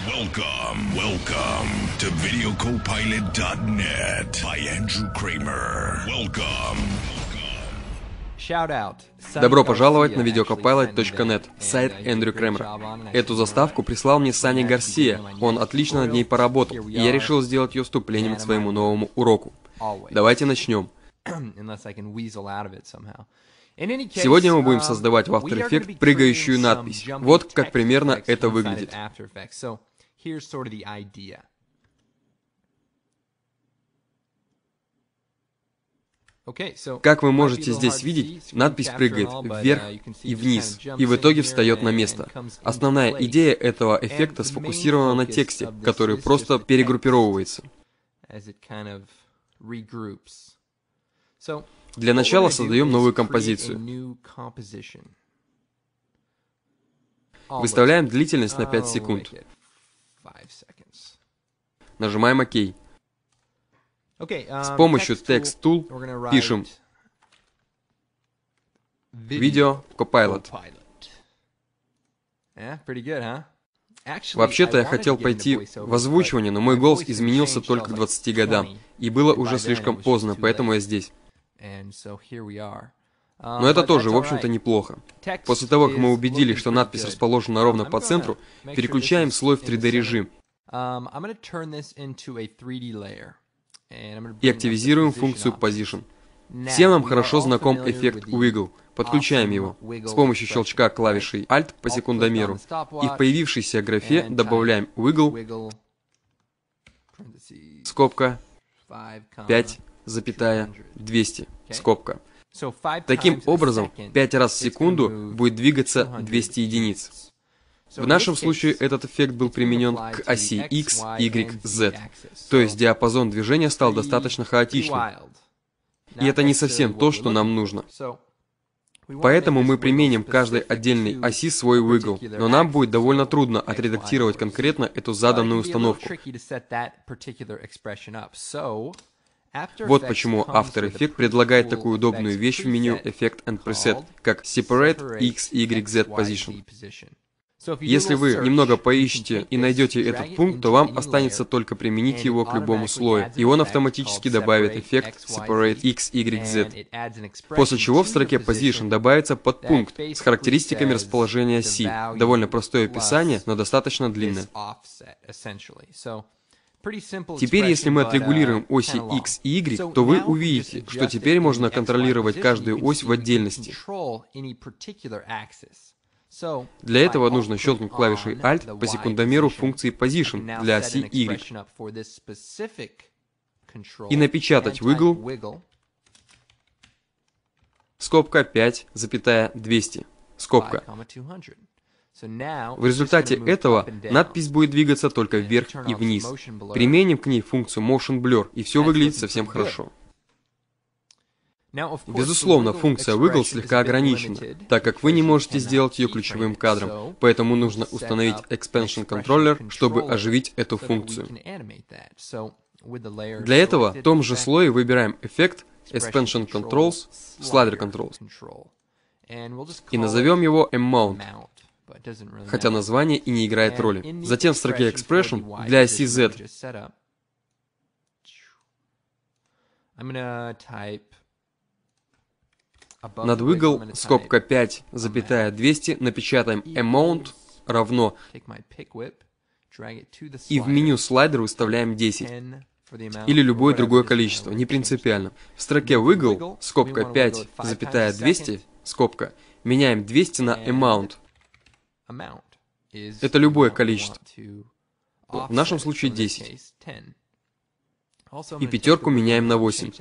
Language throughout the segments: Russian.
Welcome to videocopilot.net by Andrew Kramer. Welcome. Добро пожаловать на videocopilot.net, сайт Эндрю Крэмера. Эту заставку прислал мне Саня Гарсия, он отлично над ней поработал, и я решил сделать ее вступлением к своему новому уроку. Давайте начнем. Сегодня мы будем создавать в After Effects прыгающую надпись. Вот как примерно это выглядит. Как вы можете здесь видеть, надпись прыгает вверх и вниз, и в итоге встает на место. Основная идея этого эффекта сфокусирована на тексте, который просто перегруппировывается. Для начала создаем новую композицию. Выставляем длительность на 5 секунд. Нажимаем ОК. С помощью текст.flv пишем videocopilot. Вообще-то я хотел пойти в озвучивание, но мой голос изменился только к 20 годам, и было уже слишком поздно, поэтому я здесь. Но это тоже, в общем-то, неплохо. После того, как мы убедились, что надпись расположена ровно по центру, переключаем слой в 3D режим и активизируем функцию Position. Всем нам хорошо знаком эффект Wiggle. Подключаем его с помощью щелчка клавишей Alt по секундомеру. И в появившейся графе добавляем Wiggle, скобка, 5,200, скобка. Таким образом, 5 раз в секунду будет двигаться 200 единиц. В нашем случае этот эффект был применен к оси X, Y, Z, то есть диапазон движения стал достаточно хаотичным. И это не совсем то, что нам нужно. Поэтому мы применим к каждой отдельной оси свой wiggle, но нам будет довольно трудно отредактировать конкретно эту заданную установку. Вот почему After Effects предлагает такую удобную вещь в меню Effect and Preset, как Separate X, Y, Z Position. Если вы немного поищете и найдете этот пункт, то вам останется только применить его к любому слою, и он автоматически добавит эффект Separate X, Y, Z. После чего в строке Position добавится подпункт с характеристиками расположения оси. Довольно простое описание, но достаточно длинное. Теперь, если мы отрегулируем оси X и Y, то вы увидите, что теперь можно контролировать каждую ось в отдельности. Для этого нужно щелкнуть клавишей Alt по секундомеру функции Position для оси Y и напечатать Wiggle, скобка 5,200, скобка. В результате этого надпись будет двигаться только вверх и вниз. Применим к ней функцию Motion Blur, и все выглядит совсем хорошо. Безусловно, функция Wiggle слегка ограничена, так как вы не можете сделать ее ключевым кадром, поэтому нужно установить Expansion Controller, чтобы оживить эту функцию. Для этого в том же слое выбираем эффект Expansion Controls, Slider Controls, и назовем его Amount, хотя название и не играет роли. Затем в строке Expression для оси Z над Wiggle, скобка 5,200, напечатаем Amount равно, и в меню слайдер выставляем 10, или любое другое количество, не принципиально. В строке Wiggle, скобка 5,200, скобка, меняем 200 на Amount. Это любое количество. В нашем случае 10. И пятерку меняем на 8.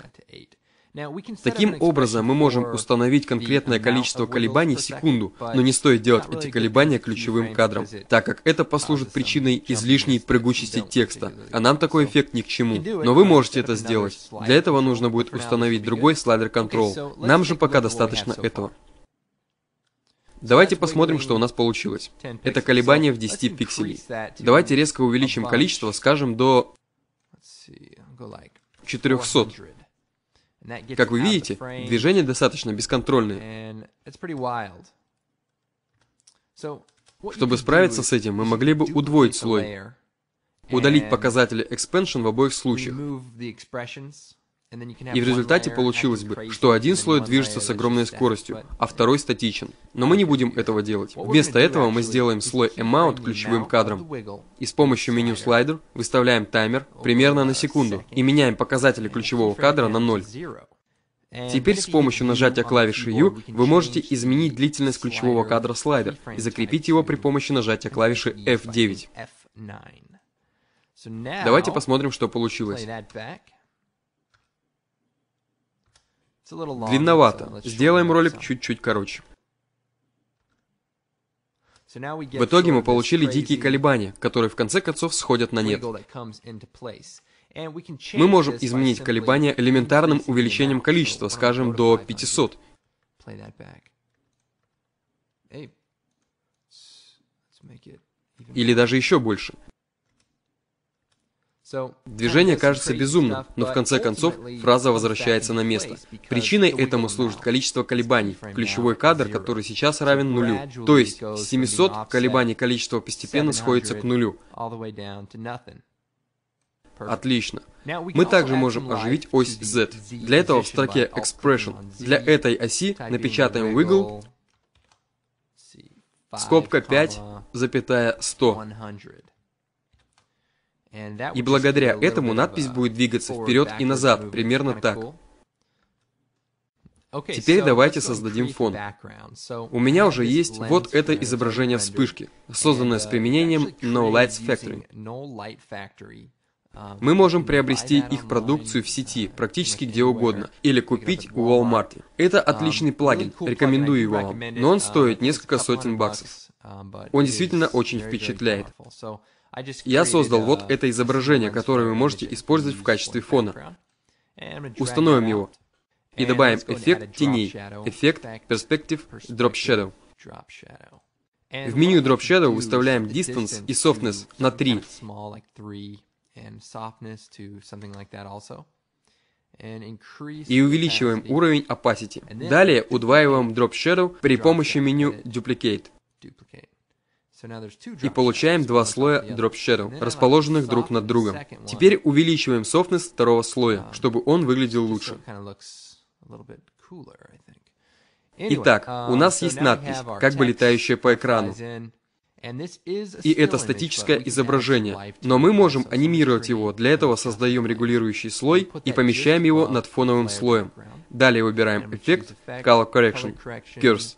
Таким образом, мы можем установить конкретное количество колебаний в секунду, но не стоит делать эти колебания ключевым кадром, так как это послужит причиной излишней прыгучести текста, а нам такой эффект ни к чему. Но вы можете это сделать. Для этого нужно будет установить другой слайдер Control. Нам же пока достаточно этого. Давайте посмотрим, что у нас получилось. Это колебание в 10 пикселей. Давайте резко увеличим количество, скажем, до 400. Как вы видите, движение достаточно бесконтрольное. Чтобы справиться с этим, мы могли бы удвоить слой, удалить показатели expansion в обоих случаях. И в результате получилось бы, что один слой движется с огромной скоростью, а второй статичен. Но мы не будем этого делать. Вместо этого мы сделаем слой amount ключевым кадром. И с помощью меню слайдер выставляем таймер примерно на секунду и меняем показатели ключевого кадра на 0. Теперь с помощью нажатия клавиши U вы можете изменить длительность ключевого кадра слайдер и закрепить его при помощи нажатия клавиши F9. Давайте посмотрим, что получилось. Длинновато. Сделаем ролик чуть-чуть короче. В итоге мы получили дикие колебания, которые в конце концов сходят на нет. Мы можем изменить колебания элементарным увеличением количества, скажем, до 500. Или даже еще больше. Движение кажется безумным, но в конце концов фраза возвращается на место. Причиной этому служит количество колебаний, ключевой кадр, который сейчас равен нулю. То есть с 700 колебаний количество постепенно сходится к нулю. Отлично. Мы также можем оживить ось Z. Для этого в строке Expression для этой оси напечатаем wiggle, скобка 5,100. И благодаря этому надпись будет двигаться вперед и назад, примерно так. Теперь давайте создадим фон. У меня уже есть вот это изображение вспышки, созданное с применением No Lights Factory. Мы можем приобрести их продукцию в сети, практически где угодно, или купить в Walmart. Это отличный плагин, рекомендую его вам, но он стоит несколько сотен баксов. Он действительно очень впечатляет. Я создал вот это изображение, которое вы можете использовать в качестве фона. Установим его. И добавим эффект теней, эффект Perspective Drop Shadow. В меню Drop Shadow выставляем Distance и Softness на 3. И увеличиваем уровень Opacity. Далее удваиваем Drop Shadow при помощи меню Duplicate. И получаем два слоя Drop Shadow, расположенных друг над другом. Теперь увеличиваем Softness второго слоя, чтобы он выглядел лучше. Итак, у нас есть надпись, как бы летающая по экрану. И это статическое изображение, но мы можем анимировать его. Для этого создаем регулирующий слой и помещаем его над фоновым слоем. Далее выбираем эффект Color Correction, Curves.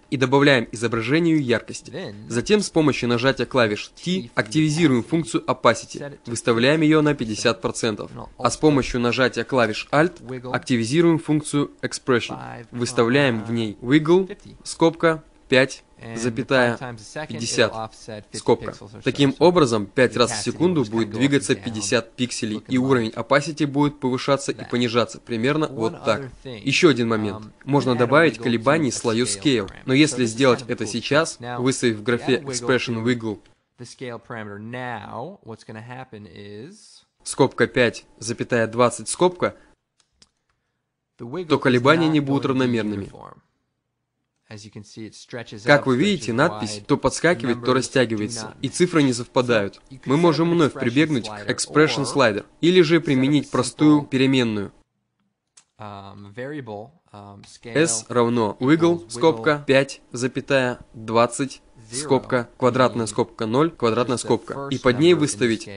И добавляем изображению яркости. Затем с помощью нажатия клавиш T активизируем функцию Opacity, выставляем ее на 50%. А с помощью нажатия клавиш Alt активизируем функцию Expression, выставляем в ней Wiggle, скобка, 5,50, скобка. Таким образом, 5 раз в секунду будет двигаться 50 пикселей, и уровень Opacity будет повышаться и понижаться, примерно вот так. Еще один момент. Можно добавить колебаний слою Scale, но если сделать это сейчас, выставив в графе Expression Wiggle, скобка 5,20, скобка, то колебания не будут равномерными. Как вы видите, надпись то подскакивает, то растягивается, и цифры не совпадают. Мы можем вновь прибегнуть к Expression Slider, или же применить простую переменную. S равно wiggle, скобка, 5,20, скобка, квадратная скобка 0, квадратная скобка, и под ней выставить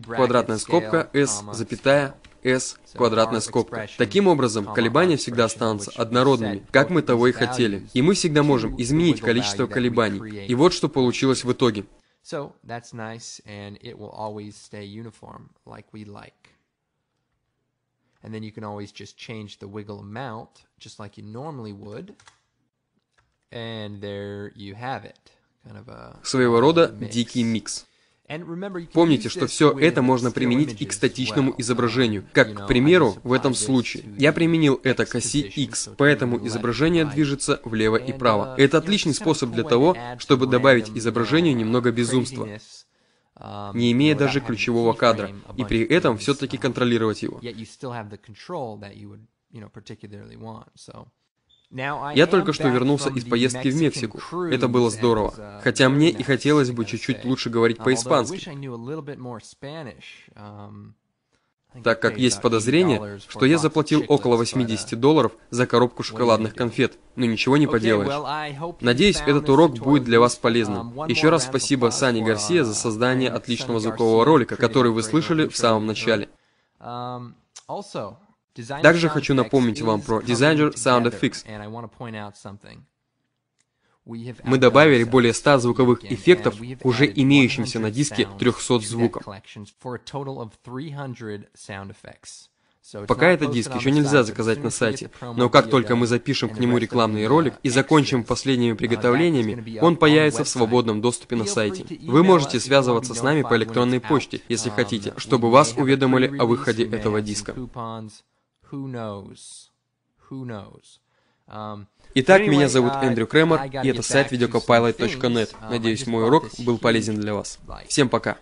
квадратная скобка S, запятая, S, квадратная скобка. Таким образом, колебания всегда останутся однородными, как мы того и хотели. И мы всегда можем изменить количество колебаний. И вот что получилось в итоге. Своего рода дикий микс. Помните, что все это можно применить и к статичному изображению, как, к примеру, в этом случае. Я применил это к оси X, поэтому изображение движется влево и вправо. Это отличный способ для того, чтобы добавить изображению немного безумства, не имея даже ключевого кадра, и при этом все-таки контролировать его. Я только что вернулся из поездки в Мексику. Это было здорово. Хотя мне и хотелось бы чуть-чуть лучше говорить по-испански, так как есть подозрение, что я заплатил около $80 за коробку шоколадных конфет, но ничего не поделаешь. Надеюсь, этот урок будет для вас полезным. Еще раз спасибо Сане Гарсия за создание отличного звукового ролика, который вы слышали в самом начале. Также хочу напомнить вам про Designer SoundFX. Мы добавили более 100 звуковых эффектов к уже имеющимся на диске 300 звукам. Пока этот диск еще нельзя заказать на сайте, но как только мы запишем к нему рекламный ролик и закончим последними приготовлениями, он появится в свободном доступе на сайте. Вы можете связываться с нами по электронной почте, если хотите, чтобы вас уведомили о выходе этого диска. Итак, меня зовут Эндрю Кремер, и это сайт videocopilot.net. Надеюсь, мой урок был полезен для вас. Всем пока!